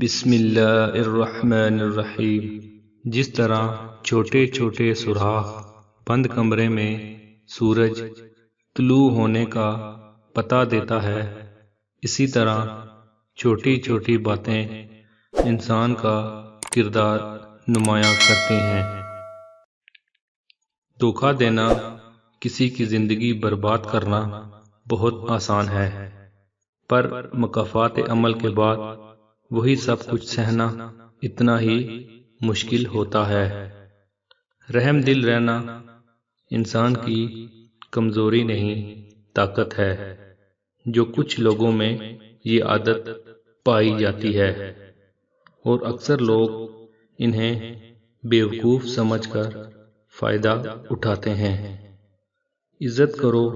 بسم اللہ الرحمن الرحیم۔ جس طرح چھوٹے چھوٹے سوراخ بند کمرے میں سورج طلوع ہونے کا پتہ دیتا ہے، اسی طرح چھوٹی چھوٹی باتیں انسان کا کردار نمایاں کرتی ہیں۔ دھوکہ دینا، کسی کی زندگی برباد کرنا بہت آسان ہے، پر مکافات عمل کے بعد وہی سب کچھ سہنا اتنا ہی مشکل ہوتا ہے۔ رحم دل رہنا انسان کی کمزوری نہیں، طاقت ہے، جو کچھ لوگوں میں یہ عادت پائی جاتی ہے اور اکثر لوگ انہیں بیوقوف سمجھ کر فائدہ اٹھاتے ہیں۔ عزت کرو،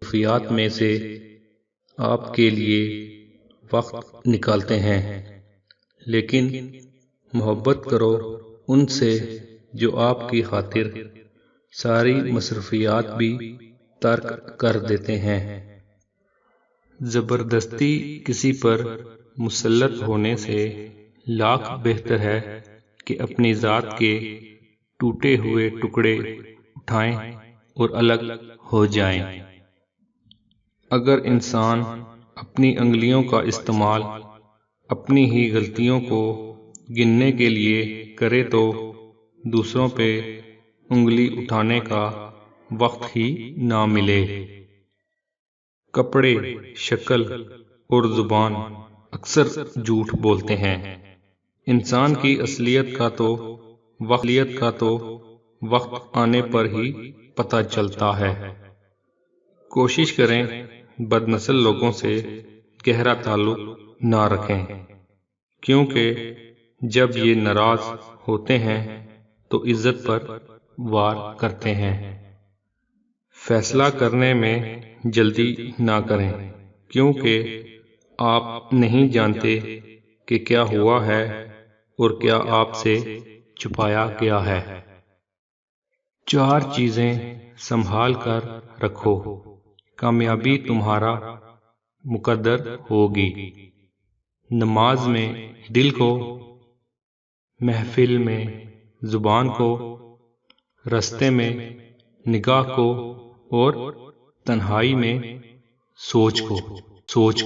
خفیات میں سے آپ کے لیے وقت نکالتے ہیں، لیکن محبت کرو ان سے جو آپ کی خاطر ساری مصروفیات بھی ترک کر دیتے ہیں۔ زبردستی کسی پر مسلط ہونے سے لاکھ بہتر ہے کہ اپنی ذات کے ٹوٹے ہوئے ٹکڑے اٹھائیں اور الگ ہو جائیں۔ اگر انسان اپنی انگلیوں کا استعمال اپنی ہی غلطیوں کو گننے کے لیے کرے تو دوسروں پہ انگلی اٹھانے کا وقت ہی نہ ملے۔ کپڑے، شکل اور زبان اکثر جھوٹ بولتے ہیں۔ انسان کی اصلیت کا تو وقت آنے پر ہی پتہ چلتا ہے۔ کوشش کریں بد نسل لوگوں سے گہرا تعلق نہ رکھیں، کیونکہ جب یہ ناراض ہوتے ہیں تو عزت پر وار کرتے ہیں۔ فیصلہ کرنے میں جلدی نہ کریں، کیونکہ آپ نہیں جانتے کہ کیا ہوا ہے اور کیا آپ سے چھپایا گیا ہے۔ 4 چیزیں سنبھال کر رکھو، کامیابی تمہارا مقدر ہوگی۔ نماز میں دل کو، محفل میں زبان کو، راستے میں نگاہ کو اور تنہائی میں سوچ کو۔